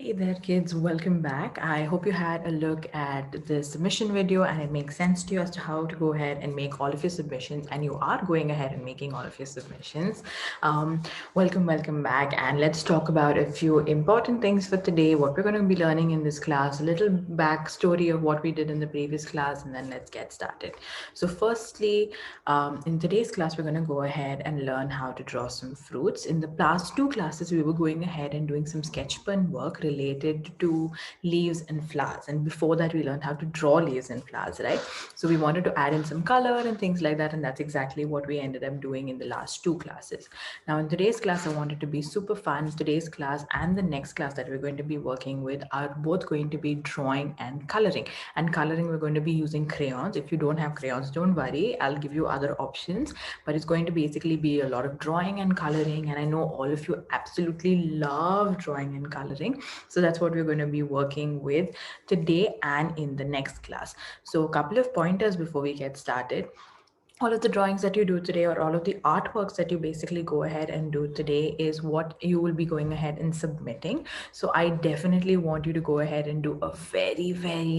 Hey there, kids. Welcome back. I hope you had a look at the submission video and it makes sense to you as to how to go ahead and make all of your submissions, and you are going ahead and making all of your submissions. Welcome back. And let's talk about a few important things for today, what we're going to be learning in this class, a little backstory of what we did in the previous class, and then let's get started. So, firstly, in today's class, we're going to go ahead and learn how to draw some fruits. In the past two classes, we were going ahead and doing some sketch pen work related to leaves and flowers. And before that, we learned how to draw leaves and flowers, right? So we wanted to add in some color and things like that. And that's exactly what we ended up doing in the last two classes. Now, in today's class, I wanted to be super fun. Today's class and the next class that we're going to be working with are both going to be drawing and coloring. And coloring, we're going to be using crayons. If you don't have crayons, don't worry. I'll give you other options, but it's going to basically be a lot of drawing and coloring. And I know all of you absolutely love drawing and coloring. So that's what we're going to be working with today and in the next class. So a couple of pointers before we get started. All of the drawings that you do today, or all of the artworks that you basically go ahead and do today, is what you will be going ahead and submitting. So I definitely want you to go ahead and do a very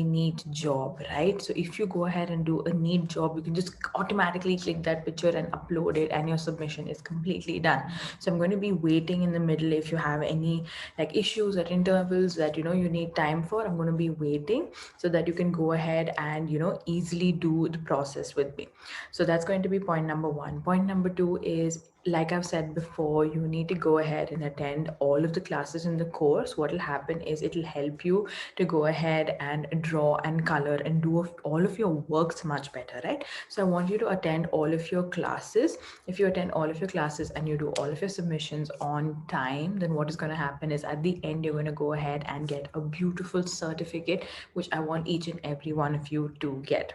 neat job, right? So if you go ahead and do a neat job, you can just automatically click that picture and upload it, and your submission is completely done. So I'm going to be waiting in the middle. If you have any like issues at intervals that you need time for, I'm going to be waiting so that you can go ahead and easily do the process with me. So that's going to be point number one. Point number two is, like I've said before, you need to go ahead and attend all of the classes in the course. What will happen is it'll help you to go ahead and draw and color and do all of your works much better, right? So I want you to attend all of your classes. If you attend all of your classes and you do all of your submissions on time, then what is going to happen is at the end, you're going to go ahead and get a beautiful certificate, which I want each and every one of you to get.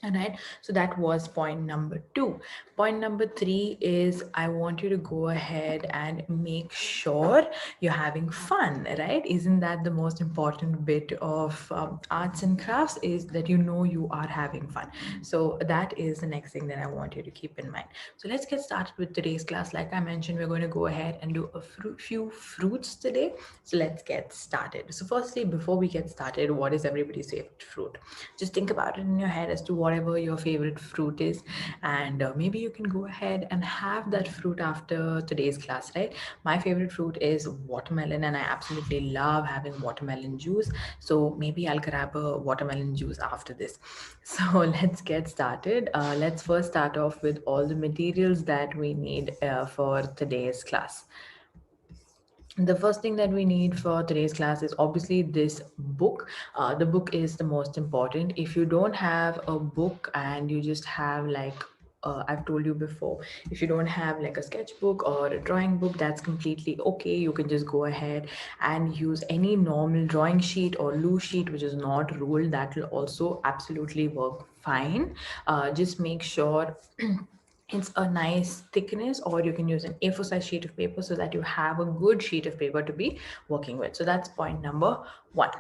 All right, so that was point number two. Point number three is, I want you to go ahead and make sure you're having fun, right? Isn't that the most important bit of arts and crafts, is that you are having fun. So that is the next thing that I want you to keep in mind. So let's get started with today's class. Like I mentioned, we're going to go ahead and do a few fruits today. So let's get started. So firstly, before we get started, what is everybody's favorite fruit? Just think about it in your head as to whatever your favorite fruit is, and maybe you can go ahead and have that fruit after today's class, right? My favorite fruit is watermelon, and I absolutely love having watermelon juice. So maybe I'll grab a watermelon juice after this. So let's get started. Let's first start off with all the materials that we need for today's class. The first thing that we need for today's class is obviously this book. The book is the most important. If you don't have a book and you just have like, I've told you before, if you don't have like a sketchbook or a drawing book, that's completely okay. You can just go ahead and use any normal drawing sheet or loose sheet which is not ruled. That will also absolutely work fine. Just make sure it's a nice thickness, or you can use an A4 size sheet of paper so that you have a good sheet of paper to be working with. So that's point number one.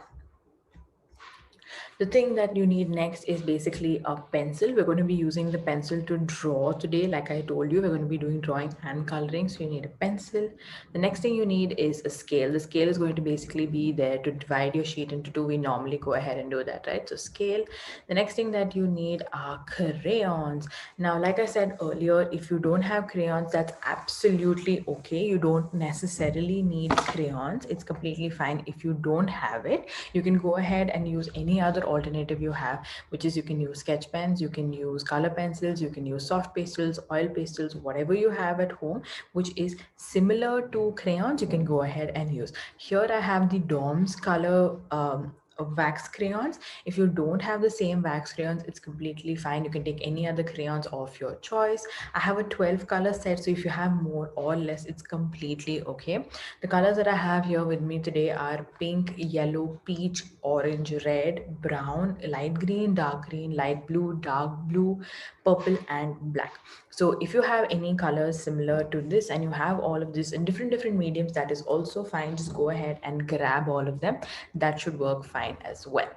The thing that you need next is basically a pencil. We're going to be using the pencil to draw today. Like I told you, we're going to be doing drawing and coloring. So you need a pencil. The next thing you need is a scale. The scale is going to basically be there to divide your sheet into two. We normally go ahead and do that, right? So scale. The next thing that you need are crayons. Now, like I said earlier, if you don't have crayons, that's absolutely okay. You don't necessarily need crayons. It's completely fine if you don't have it. You can go ahead and use any other alternative you have, which is you can use sketch pens, you can use color pencils, you can use soft pastels, oil pastels, whatever you have at home which is similar to crayons, you can go ahead and use. Here I have the Dom's color wax crayons. If you don't have the same wax crayons, it's completely fine. You can take any other crayons of your choice. I have a 12 color set, so if you have more or less, it's completely okay. The colors that I have here with me today are pink, yellow, peach, orange, red, brown, light green, dark green, light blue, dark blue, purple, and black. So if you have any colors similar to this and you have all of this in different mediums, that is also fine. Just go ahead and grab all of them. That should work fine as well.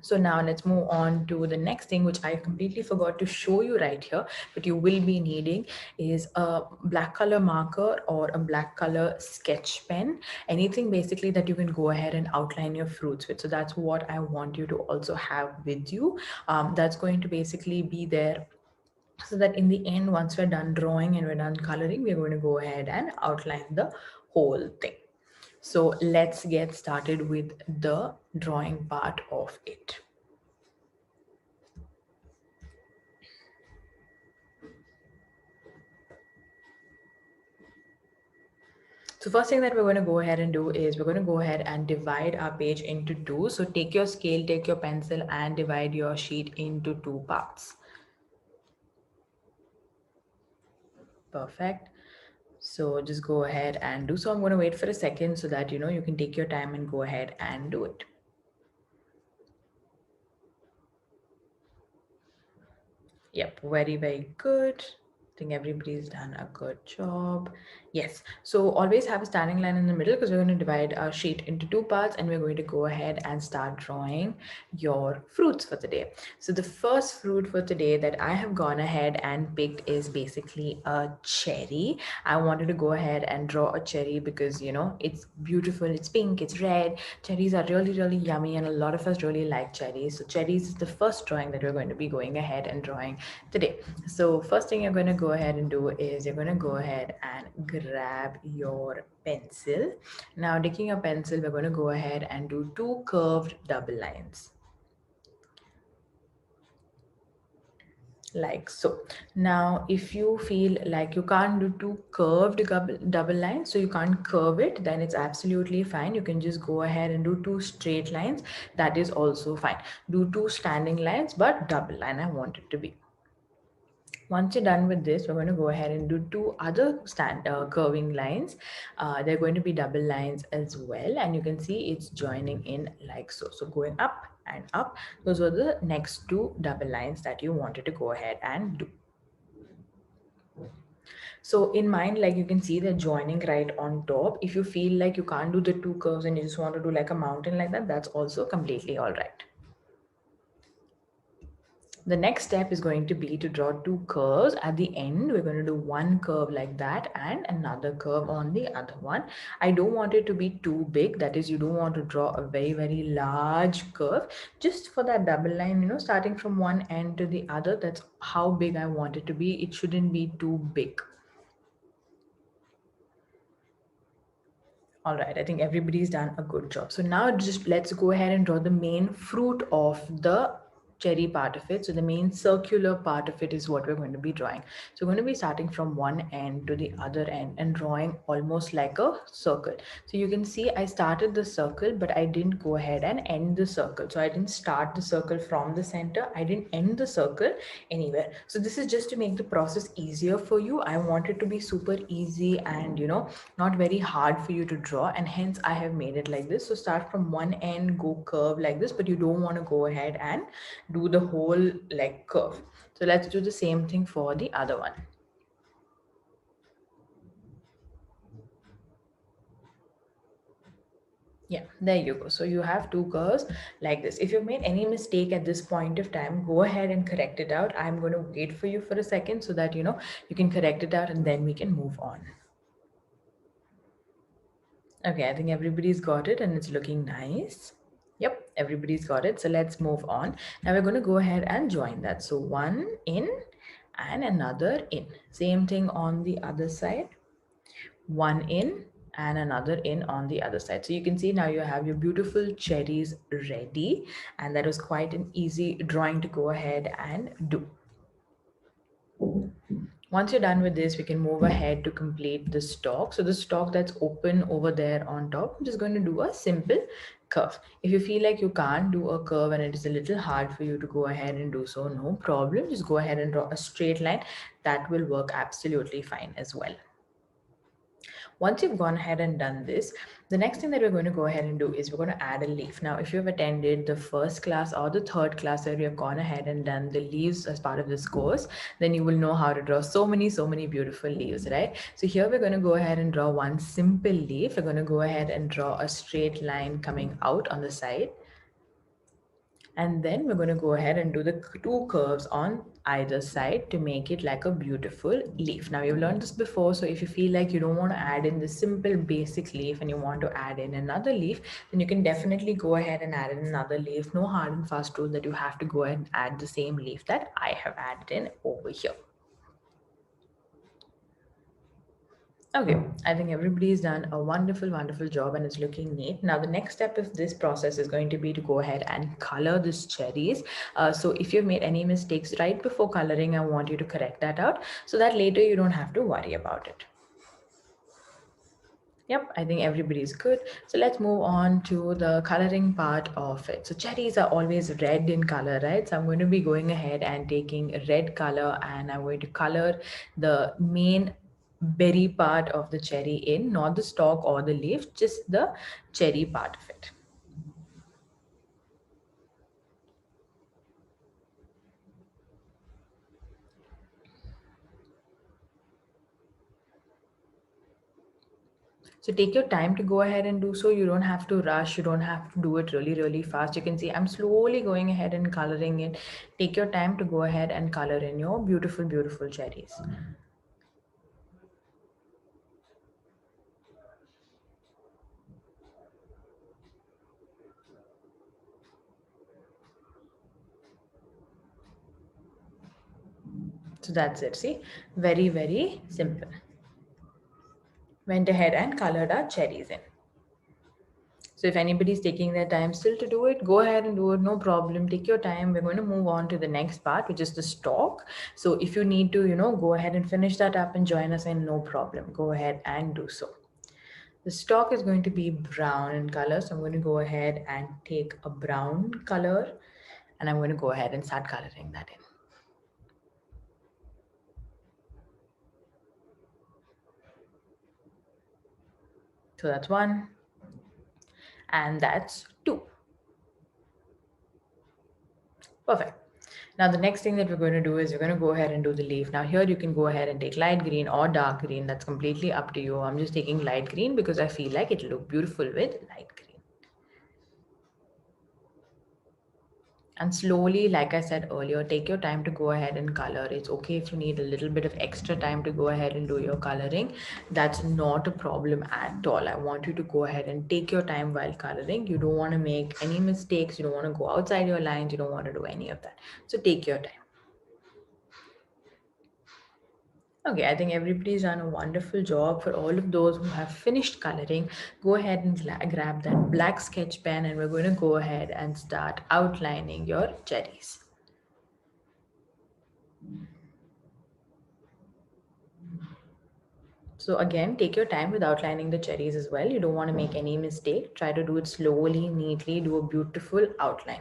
So now let's move on to the next thing, which I completely forgot to show you right here, but you will be needing is a black color marker or a black color sketch pen, anything basically that you can go ahead and outline your fruits with. So that's what I want you to also have with you. That's going to basically be there so that in the end, once we're done drawing and we're done coloring, we're going to go ahead and outline the whole thing. So let's get started with the drawing part of it. So first thing that we're going to go ahead and do is we're going to go ahead and divide our page into two. So take your scale, take your pencil and divide your sheet into two parts. Perfect. So just go ahead and do so. I'm going to wait for a second so that you can take your time and go ahead and do it. Yep, very, very good. I think everybody's done a good job. Yes, so always have a standing line in the middle because we're going to divide our sheet into two parts and we're going to go ahead and start drawing your fruits for today. So the first fruit for today that I have gone ahead and picked is basically a cherry. I wanted to go ahead and draw a cherry because it's beautiful, it's pink, it's red. Cherries are really, really yummy and a lot of us really like cherries. So cherries is the first drawing that we're going to be going ahead and drawing today. So first thing you're going to go ahead and do is you're going to go ahead and grab your pencil. Now taking your pencil, we're going to go ahead and do two curved double lines like so. Now if you feel like you can't do two curved double lines, so you can't curve it, then it's absolutely fine. You can just go ahead and do two straight lines. That is also fine. Do two standing lines but double line I want it to be. Once you're done with this, we're going to go ahead and do two other curving lines. They're going to be double lines as well. And you can see it's joining in like so. So going up and up, those were the next two double lines that you wanted to go ahead and do. So in mine, like you can see they're joining right on top. If you feel like you can't do the two curves and you just want to do like a mountain like that, that's also completely all right. The next step is going to be to draw two curves at the end. We're going to do one curve like that and another curve on the other one. I don't want it to be too big. That is, you don't want to draw a very, very large curve. Just for that double line, starting from one end to the other, that's how big I want it to be. It shouldn't be too big. All right, I think everybody's done a good job. So now just let's go ahead and draw the main fruit of the cherry part of it. So the main circular part of it is what we're going to be drawing. So we're going to be starting from one end to the other end and drawing almost like a circle. So you can see I started the circle, but I didn't go ahead and end the circle. So I didn't start the circle from the center. I didn't end the circle anywhere. So this is just to make the process easier for you. I want it to be super easy and not very hard for you to draw, and hence I have made it like this. So start from one end, go curve like this, but you don't want to go ahead and do the whole like curve. So let's do the same thing for the other one. Yeah, there you go. So you have two curves like this. If you've made any mistake at this point of time, go ahead and correct it out. I'm going to wait for you for a second so that you can correct it out and then we can move on. Okay, I think everybody's got it and it's looking nice. Yep, everybody's got it. So let's move on. Now we're going to go ahead and join that. So one in and another in. Same thing on the other side. One in and another in on the other side. So you can see now you have your beautiful cherries ready, and that was quite an easy drawing to go ahead and do. Once you're done with this, we can move ahead to complete the stalk. So the stalk that's open over there on top, I'm just going to do a simple curve. If you feel like you can't do a curve and it is a little hard for you to go ahead and do so, no problem. Just go ahead and draw a straight line. That will work absolutely fine as well. Once you've gone ahead and done this, the next thing that we're going to go ahead and do is we're going to add a leaf. Now, if you've attended the first class or the third class where we have gone ahead and done the leaves as part of this course, then you will know how to draw so many beautiful leaves, right? So here we're going to go ahead and draw one simple leaf. We're going to go ahead and draw a straight line coming out on the side And then we're going to go ahead and do the two curves on either side to make it like a beautiful leaf. Now you've learned this before, so if you feel like you don't want to add in the simple basic leaf and you want to add in another leaf, then you can definitely go ahead and add in another leaf. No hard and fast rule that you have to go ahead and add the same leaf that I have added in over here. Okay, I think everybody's done a wonderful, wonderful job and it's looking neat. Now, the next step of this process is going to be to go ahead and color these cherries. So if you've made any mistakes right before coloring, I want you to correct that out so that later you don't have to worry about it. Yep, I think everybody's good. So let's move on to the coloring part of it. So cherries are always red in color, right? So I'm going to be going ahead and taking a red color and I'm going to color the main berry part of the cherry in, not the stalk or the leaf, just the cherry part of it. So take your time to go ahead and do so. You don't have to rush. You don't have to do it really, really fast. You can see I'm slowly going ahead and coloring it. Take your time to go ahead and color in your beautiful, beautiful cherries. So that's it. See, very, very simple. Went ahead and colored our cherries in. So if anybody's taking their time still to do it, go ahead and do it. No problem. Take your time. We're going to move on to the next part, which is the stalk. So if you need to, go ahead and finish that up and join us in, no problem. Go ahead and do so. The stalk is going to be brown in color. So I'm going to go ahead and take a brown color and I'm going to go ahead and start coloring that in. So that's one and that's two. Perfect. Now the next thing that we're going to do is we're going to go ahead and do the leaf. Now here you can go ahead and take light green or dark green. That's completely up to you. I'm just taking light green because I feel like it'll look beautiful with light green. And slowly, like I said earlier, take your time to go ahead and color. It's okay if you need a little bit of extra time to go ahead and do your coloring. That's not a problem at all. I want you to go ahead and take your time while coloring. You don't want to make any mistakes. You don't want to go outside your lines. You don't want to do any of that. So take your time. Okay, I think everybody's done a wonderful job. For all of those who have finished coloring, go ahead and grab that black sketch pen and we're going to go ahead and start outlining your cherries. So again, take your time with outlining the cherries as well. You don't want to make any mistake. Try to do it slowly, neatly, do a beautiful outline.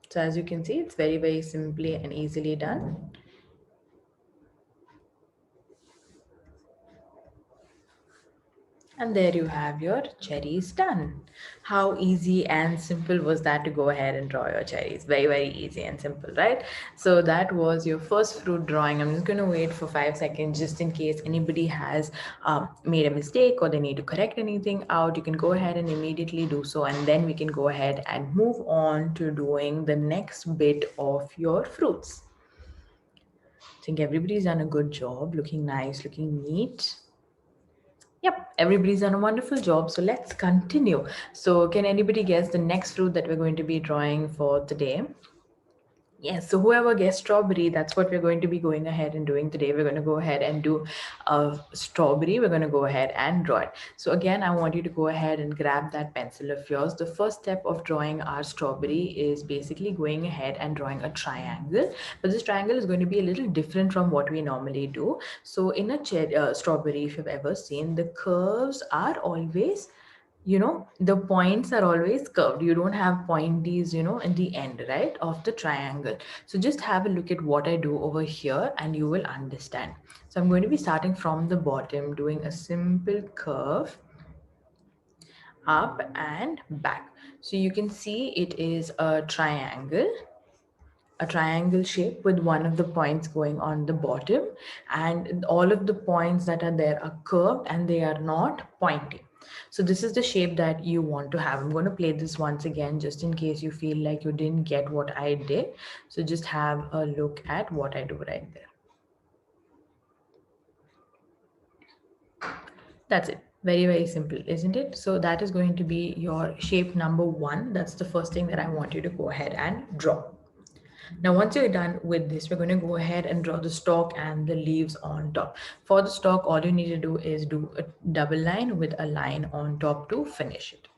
So as you can see, it's very, very simply and easily done. And there you have your cherries done. How easy and simple was that to go ahead and draw your cherries? Very, very easy and simple, right? So that was your first fruit drawing. I'm just going to wait for 5 seconds just in case anybody has made a mistake or they need to correct anything out. You can go ahead and immediately do so. And then we can go ahead and move on to doing the next bit of your fruits. I think everybody's done a good job, looking nice, looking neat. Yep, everybody's done a wonderful job. So let's continue. So can anybody guess the next fruit that we're going to be drawing for today? Yes, so whoever guessed strawberry, that's what we're going to be going ahead and doing today. We're going to go ahead and do a strawberry. We're going to go ahead and draw it. So again, I want you to go ahead and grab that pencil of yours. The first step of drawing our strawberry is basically going ahead and drawing a triangle. But this triangle is going to be a little different from what we normally do. So in a strawberry, if you've ever seen, the curves are always the points are always curved. You don't have pointies in the end, right, of the triangle. So just have a look at what I do over here and you will understand. So I'm going to be starting from the bottom, doing a simple curve. up and back. So you can see it is a triangle shape with one of the points going on the bottom, and all of the points that are there are curved and they are not pointy. So this is the shape that you want to have. I'm going to play this once again just in case you feel like you didn't get what I did. So just have a look at what I do right there. That's it. Very, very simple, isn't it? So that is going to be your shape number one. That's the first thing that I want you to go ahead and draw. Now, once you're done with this, we're going to go ahead and draw the stalk and the leaves on top. For the stalk, all you need to do is do a double line with a line on top to finish it.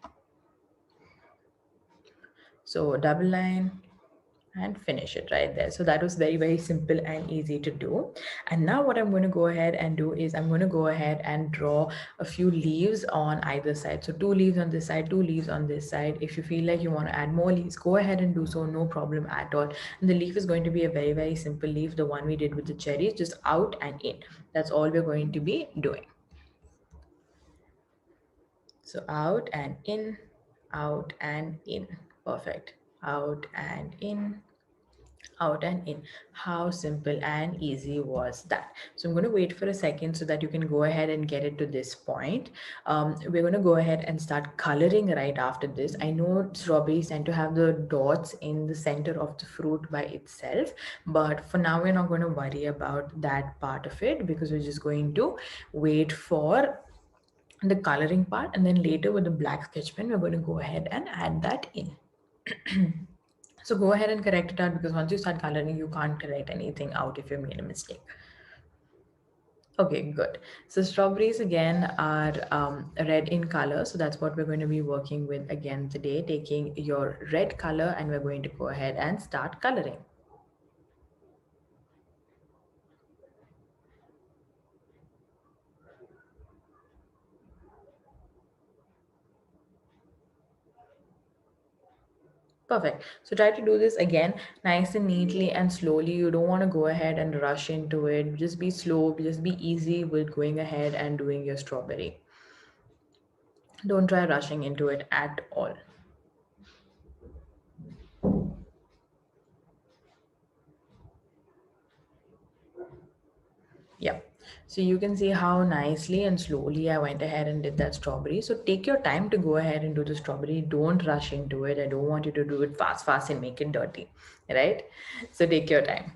So double line and finish it right there. So that was very, very simple and easy to do. And now what I'm going to go ahead and do is I'm going to go ahead and draw a few leaves on either side. So 2 leaves on this side, 2 leaves on this side. If you feel like you want to add more leaves, go ahead and do so, no problem at all. And the leaf is going to be a very, very simple leaf, the one we did with the cherries, just out and in. That's all we're going to be doing. So out and in, out and in. Perfect. Out and in, out and in. How simple and easy was that? So I'm going to wait for a second so that you can go ahead and get it to this point. We're going to go ahead and start coloring right after this. I know strawberries tend to have the dots in the center of the fruit by itself, but for now we're not going to worry about that part of it because we're just going to wait for the coloring part, and then later with the black sketch pen we're going to go ahead and add that in. So go ahead and correct it out, because once you start coloring, you can't correct anything out if you made a mistake. Okay, good. So strawberries again are red in color. So that's what we're going to be working with again today, taking your red color and we're going to go ahead and start coloring. Perfect. So try to do this again nice and neatly and slowly. You don't want to go ahead and rush into it. Just be slow, just be easy with going ahead and doing your strawberry. Don't try rushing into it at all. Yep. So you can see how nicely and slowly I went ahead and did that strawberry. So take your time to go ahead and do the strawberry. Don't rush into it. I don't want you to do it fast, fast and make it dirty, right? So take your time.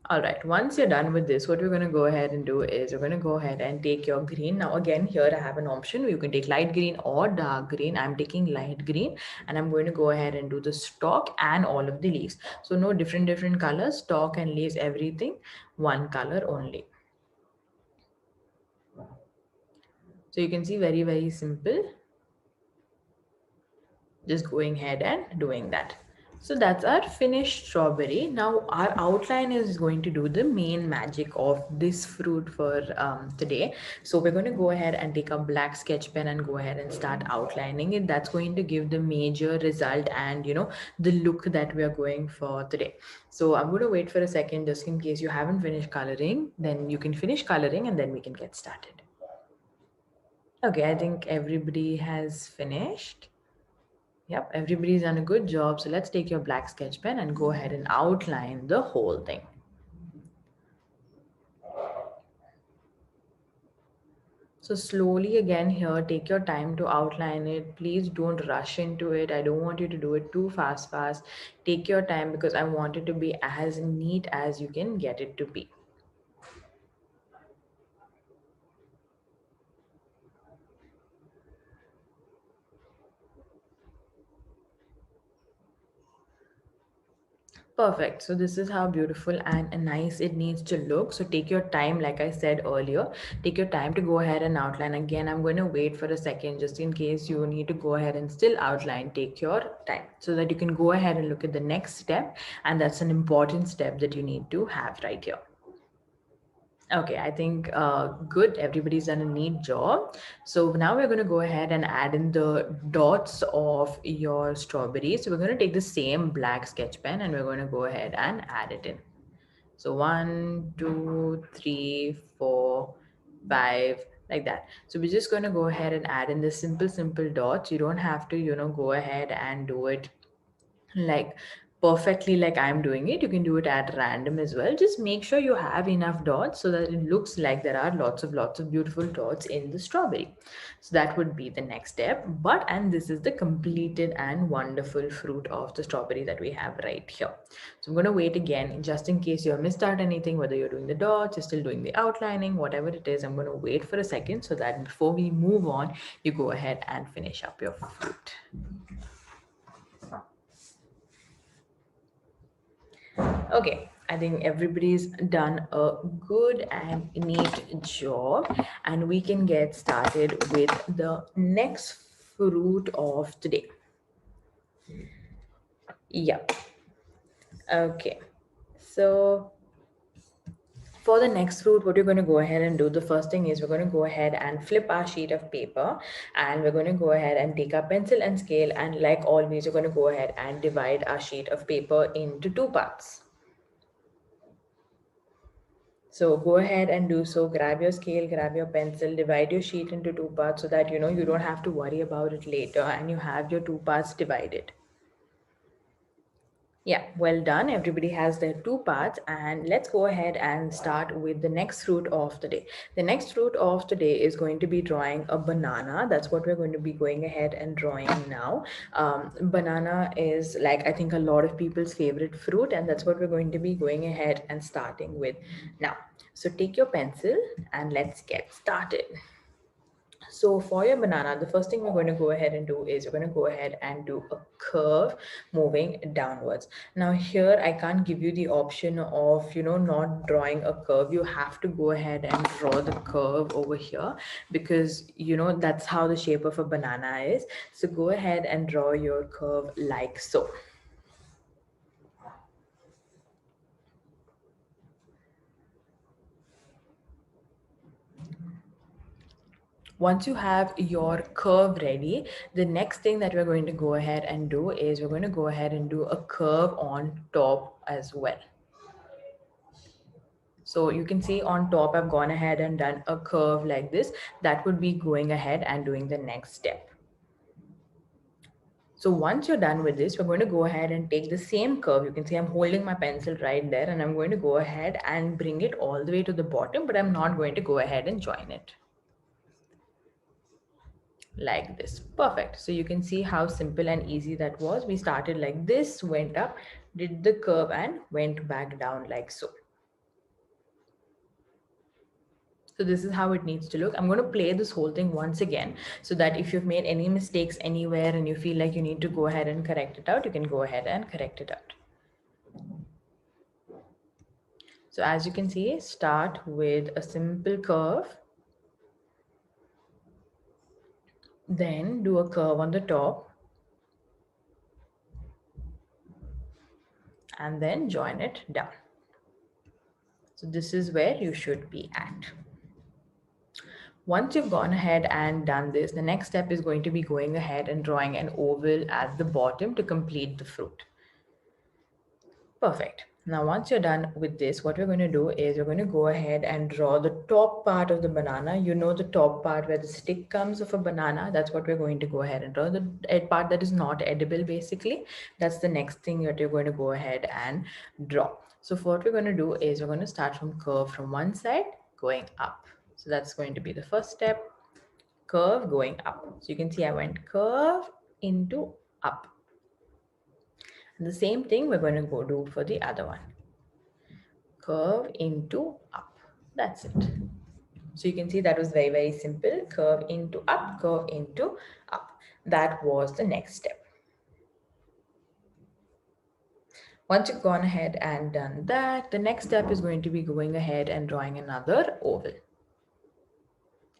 All right, once you're done with this, what we're going to go ahead and do is we're going to go ahead and take your green. Now again, here I have an option. You can take light green or dark green. I'm taking light green and I'm going to go ahead and do the stalk and all of the leaves. So no different colors, stalk and leaves, everything, one color only. So you can see very, very simple, just going ahead and doing that. So that's our finished strawberry. Now our outline is going to do the main magic of this fruit for today. So we're going to go ahead and take a black sketch pen and go ahead and start outlining it. That's going to give the major result and the look that we are going for today. So I'm going to wait for a second just in case you haven't finished coloring. Then you can finish coloring and then we can get started. Okay, I think everybody has finished. Yep, everybody's done a good job. So let's take your black sketch pen and go ahead and outline the whole thing. So slowly again here, take your time to outline it. Please don't rush into it. I don't want you to do it too fast. Take your time because I want it to be as neat as you can get it to be. Perfect. So this is how beautiful and nice it needs to look. So take your time, like I said earlier, take your time to go ahead and outline. Again, I'm going to wait for a second just in case you need to go ahead and still outline. Take your time so that you can go ahead and look at the next step. And that's an important step that you need to have right here. Okay, I think good. Everybody's done a neat job. So now we're going to go ahead and add in the dots of your strawberries. So we're going to take the same black sketch pen and we're going to go ahead and add it in. So 1, 2, 3, 4, 5, like that. So we're just going to go ahead and add in the simple dots. You don't have to, go ahead and do it like perfectly like I'm doing it. You can do it at random as well. Just make sure you have enough dots so that it looks like there are lots of beautiful dots in the strawberry. So that would be the next step. And this is the completed and wonderful fruit of the strawberry that we have right here. So I'm going to wait again just in case you have missed out anything, whether you're doing the dots, you're still doing the outlining, whatever it is. I'm going to wait for a second so that before we move on, you go ahead and finish up your fruit. Okay, I think everybody's done a good and neat job, and we can get started with the next fruit of today. Yep. Okay. So for the next fruit, what you're going to go ahead and do, the first thing is we're going to go ahead and flip our sheet of paper, and we're going to go ahead and take our pencil and scale, and like always, you're going to go ahead and divide our sheet of paper into two parts. So go ahead and do so. Grab your scale, grab your pencil, divide your sheet into two parts so that you don't have to worry about it later and you have your two parts divided. Yeah, well done. Everybody has their two parts, and let's go ahead and start with the next fruit of the day. The next fruit of the day is going to be drawing a banana. That's what we're going to be going ahead and drawing now. Banana is, like, I think a lot of people's favorite fruit, and that's what we're going to be going ahead and starting with now. So take your pencil and let's get started. So for your banana, the first thing we're going to go ahead and do is we're going to go ahead and do a curve moving downwards. Now here, I can't give you the option of, not drawing a curve. You have to go ahead and draw the curve over here because, that's how the shape of a banana is. So go ahead and draw your curve like so. Once you have your curve ready, the next thing that we're going to go ahead and do is we're going to go ahead and do a curve on top as well. So you can see on top, I've gone ahead and done a curve like this. That would be going ahead and doing the next step. So once you're done with this, we're going to go ahead and take the same curve. You can see I'm holding my pencil right there, and I'm going to go ahead and bring it all the way to the bottom, but I'm not going to go ahead and join it. Like this. Perfect. So you can see how simple and easy that was. We started like this, went up, did the curve and went back down like so. So this is how it needs to look. I'm going to play this whole thing once again so that if you've made any mistakes anywhere and you feel like you need to go ahead and correct it out, you can go ahead and correct it out. So as you can see, start with a simple curve, then do a curve on the top, and then join it down. So this is where you should be at. Once you've gone ahead and done this, the next step is going to be going ahead and drawing an oval at the bottom to complete the fruit. Perfect. Now, once you're done with this, what we're going to do is we're going to go ahead and draw the top part of the banana. You know, the top part where the stick comes of a banana, that's what we're going to go ahead and draw. The part that is not edible, basically, that's the next thing that you're going to go ahead and draw. So what we're going to do is we're going to start from curve from one side going up. So that's going to be the first step, curve going up. So you can see I went curve into up. And the same thing we're going to go do for the other one. Curve into up. That's it. So you can see that was very, very simple. Curve into up, curve into up. That was the next step. Once you've gone ahead and done that, the next step is going to be going ahead and drawing another oval.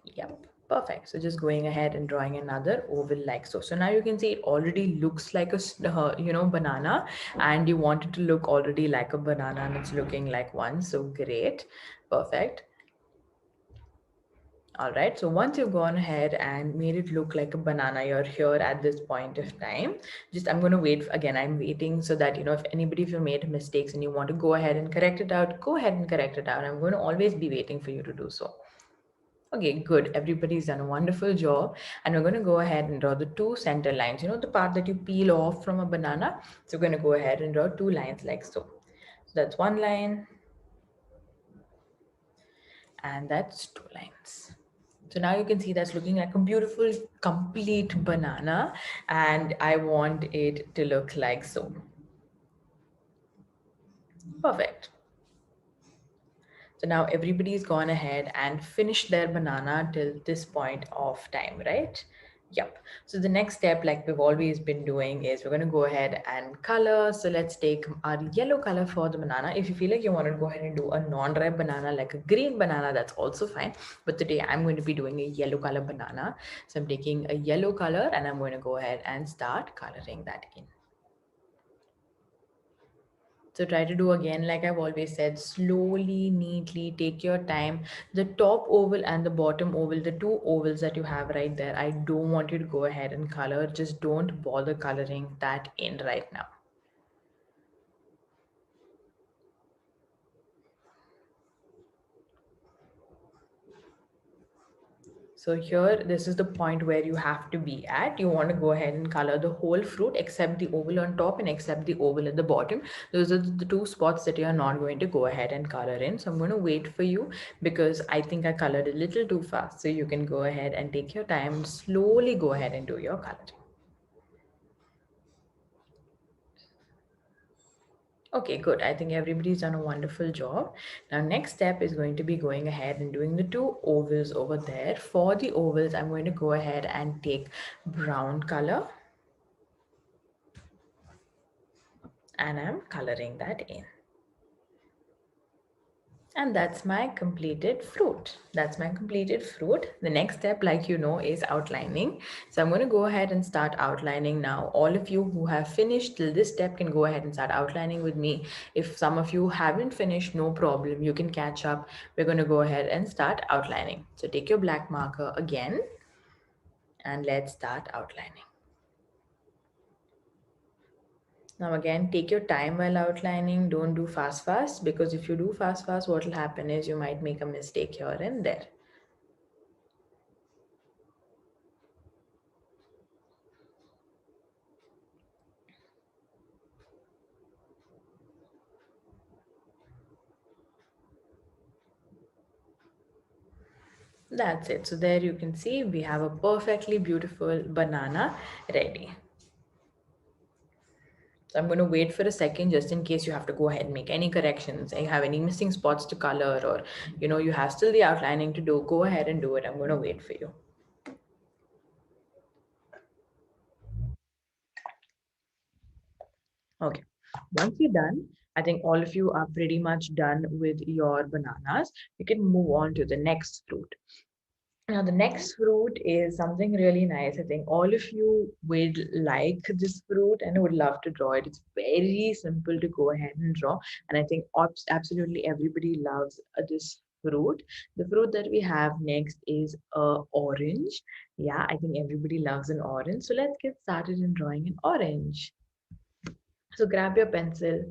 Yep. Perfect. So just going ahead and drawing another oval like so. So now you can see it already looks like a, banana, and you want it to look already like a banana and it's looking like one. So great. Perfect. All right. So once you've gone ahead and made it look like a banana, you're here at this point of time. I'm going to wait again. I'm waiting so that, if you made mistakes and you want to go ahead and correct it out, go ahead and correct it out. I'm going to always be waiting for you to do so. Okay, good. Everybody's done a wonderful job. And we're going to go ahead and draw the two center lines. You know, the part that you peel off from a banana. So we're going to go ahead and draw two lines like so. So that's one line and that's two lines. So now you can see that's looking like a beautiful, complete banana. And I want it to look like so. Perfect. So now everybody's gone ahead and finished their banana till this point of time, right? Yep. So the next step, like we've always been doing, is we're going to go ahead and color. So let's take our yellow color for the banana. If you feel like you want to go ahead and do a non-ripe banana, like a green banana, that's also fine. But today I'm going to be doing a yellow color banana. So I'm taking a yellow color and I'm going to go ahead and start coloring that in. So try to do again, like I've always said, slowly, neatly, take your time. The top oval and the bottom oval, the two ovals that you have right there, I don't want you to go ahead and color. Just don't bother coloring that in right now. So here, this is the point where you have to be at. You want to go ahead and color the whole fruit except the oval on top and except the oval at the bottom. Those are the two spots that you are not going to go ahead and color in. So I'm going to wait for you because I think I colored a little too fast. So you can go ahead and take your time, slowly go ahead and do your coloring. Okay, good. I think everybody's done a wonderful job. Now, next step is going to be going ahead and doing the two ovals over there. For the ovals, I'm going to go ahead and take brown color and I'm coloring that in. And that's my completed fruit. That's my completed fruit. The next step, like you know, is outlining. So I'm going to go ahead and start outlining now. All of you who have finished till this step can go ahead and start outlining with me. If some of you haven't finished, no problem. You can catch up. We're going to go ahead and start outlining. So take your black marker again and let's start outlining. Now again, take your time while outlining. Don't do fast because if you do fast, what will happen is you might make a mistake here and there. That's it. So there you can see we have a perfectly beautiful banana ready. So I'm going to wait for a second just in case you have to go ahead and make any corrections and you have any missing spots to color or you have still the outlining to do. Go ahead and do it. I'm going to wait for you. Okay. Once you're done, I think all of you are pretty much done with your bananas. You can move on to the next fruit. Now, the next fruit is something really nice. I think all of you would like this fruit and would love to draw it. It's very simple to go ahead and draw. And I think absolutely everybody loves this fruit. The fruit that we have next is orange. Yeah, I think everybody loves an orange. So let's get started in drawing an orange. So grab your pencil.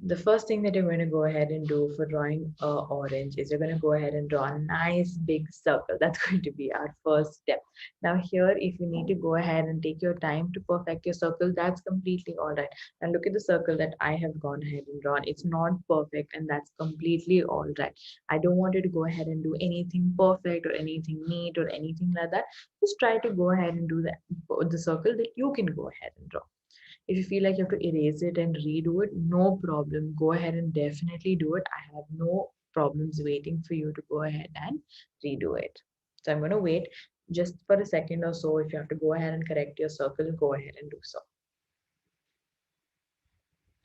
The first thing that you're going to go ahead and do for drawing orange is you're going to go ahead and draw a nice big circle. That's going to be our first step. Now here, if you need to go ahead and take your time to perfect your circle, that's completely all right. And look at the circle that I have gone ahead and drawn. It's not perfect and that's completely all right. I don't want you to go ahead and do anything perfect or anything neat or anything like that. Just try to go ahead and do the circle that you can go ahead and draw. If you feel like you have to erase it and redo it, no problem. Go ahead and definitely do it. I have no problems waiting for you to go ahead and redo it. So I'm going to wait just for a second or so. If you have to go ahead and correct your circle, go ahead and do so.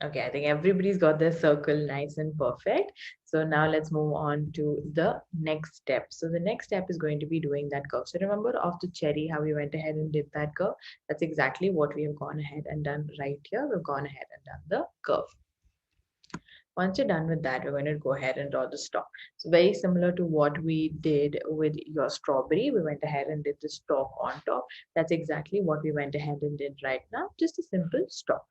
Okay, I think everybody's got their circle nice and perfect. So now let's move on to the next step. So the next step is going to be doing that curve. So remember of the cherry, how we went ahead and did that curve? That's exactly what we have gone ahead and done right here. We've gone ahead and done the curve. Once you're done with that, we're going to go ahead and draw the stalk. So very similar to what we did with your strawberry, we went ahead and did the stalk on top. That's exactly what we went ahead and did right now, just a simple stalk.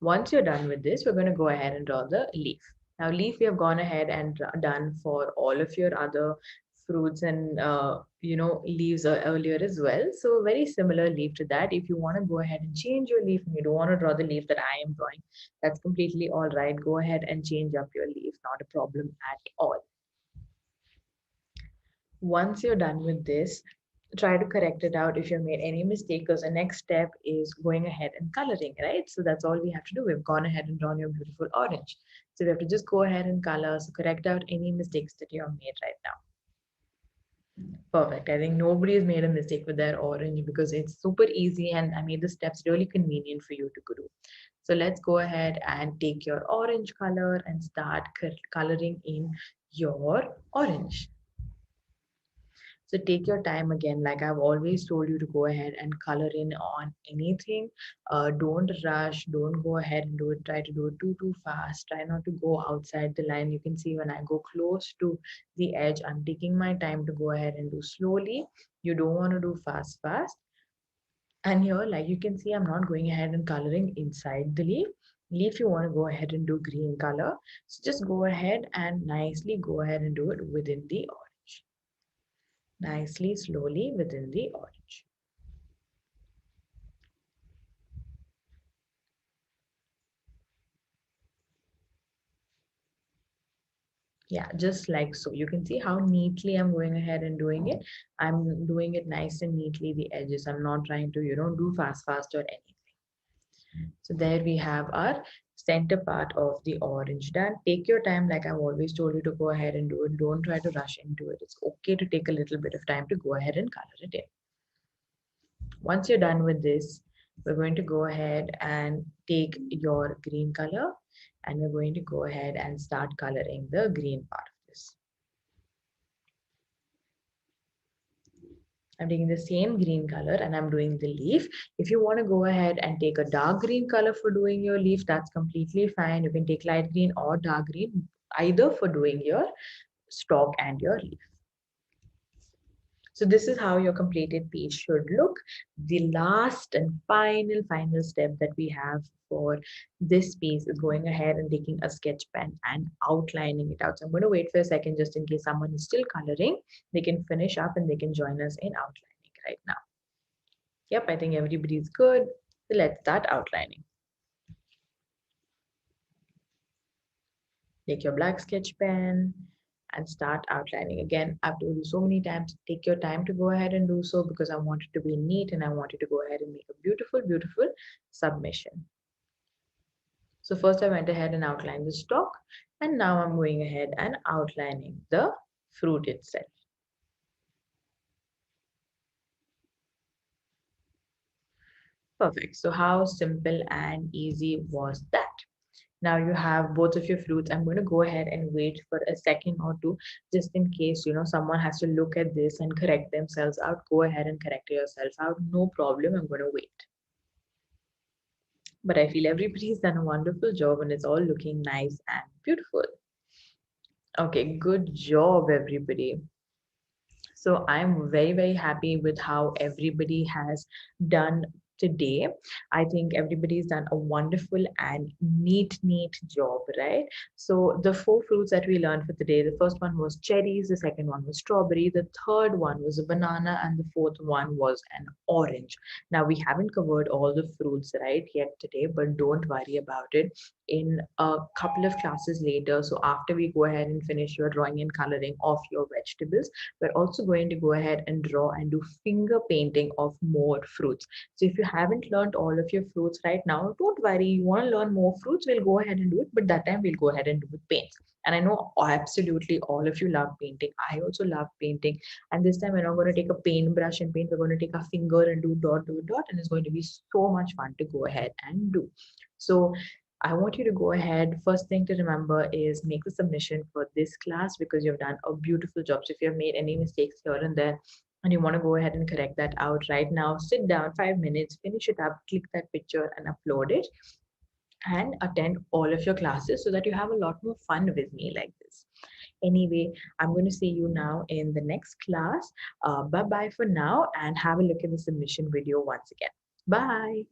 Once you're done with this, we're going to go ahead and draw the leaf. Now leaf we have gone ahead and done for all of your other fruits and leaves earlier as well. So very similar leaf to that. If you want to go ahead and change your leaf and you don't want to draw the leaf that I am drawing, that's completely all right. Go ahead and change up your leaf, not a problem at all. Once you're done with this, try to correct it out if you made any mistake, because the next step is going ahead and coloring, right? So that's all we have to do. We've gone ahead and drawn your beautiful orange. So we have to just go ahead and color, so correct out any mistakes that you have made right now. Perfect. I think nobody has made a mistake with their orange because it's super easy and I made the steps really convenient for you to do. So let's go ahead and take your orange color and start coloring in your orange. So take your time again, like I've always told you to go ahead and color in on anything. Don't rush, don't go ahead and do it, try to do it too fast. Try not to go outside the line. You can see when I go close to the edge, I'm taking my time to go ahead and do slowly. You don't want to do fast. And here, like you can see, I'm not going ahead and coloring inside the leaf. Leaf, you want to go ahead and do green color. So just go ahead and nicely go ahead and do it within the orange. Nicely, slowly within the orange. Yeah, just like so. You can see how neatly I'm going ahead and doing it. I'm doing it nice and neatly, the edges. I'm not trying to, do fast or anything. So there we have our center part of the orange done. Take your time, like I've always told you to go ahead and do it. Don't try to rush into it. It's okay to take a little bit of time to go ahead and color it in. Once you're done with this, we're going to go ahead and take your green color and we're going to go ahead and start coloring the green part of this. I'm taking the same green color and I'm doing the leaf. If you want to go ahead and take a dark green color for doing your leaf, that's completely fine. You can take light green or dark green, either for doing your stalk and your leaf. So this is how your completed piece should look. The last and final step that we have for this piece is going ahead and taking a sketch pen and outlining it out. So I'm going to wait for a second just in case someone is still coloring. They can finish up and they can join us in outlining right now. Yep, I think everybody's good. So let's start outlining. Take your black sketch pen and start outlining. Again, I've told you so many times, take your time to go ahead and do so because I want it to be neat and I want you to go ahead and make a beautiful submission. So first I went ahead and outlined the stalk and now I'm going ahead and outlining the fruit itself. Perfect. So how simple and easy was that? Now you have both of your fruits. I'm going to go ahead and wait for a second or two, just in case, someone has to look at this and correct themselves out. Go ahead and correct yourself out. No problem. I'm going to wait. But I feel everybody's done a wonderful job and it's all looking nice and beautiful. Okay, good job, everybody. So I'm very happy with how everybody has done today. I think everybody's done a wonderful and neat job, right? So the four fruits that we learned for today, the first one was cherries, the second one was strawberry, the third one was a banana, and the fourth one was an orange. Now we haven't covered all the fruits right yet today, but don't worry about it. In a couple of classes later, so after we go ahead and finish your drawing and coloring of your vegetables, we're also going to go ahead and draw and do finger painting of more fruits. So if you haven't learned all of your fruits right now, don't worry. You want to learn more fruits, we'll go ahead and do it. But that time we'll go ahead and do it with paints. And I know absolutely all of you love painting. I also love painting. And this time we're not going to take a paintbrush and paint. We're going to take a finger and do dot. And it's going to be so much fun to go ahead and do. So I want you to go ahead. First thing to remember is make the submission for this class because you've done a beautiful job. So if you've made any mistakes here and there and you want to go ahead and correct that out right now, sit down 5 minutes, finish it up, click that picture and upload it and attend all of your classes so that you have a lot more fun with me like this. Anyway, I'm going to see you now in the next class. Bye-bye for now and have a look at the submission video once again. Bye.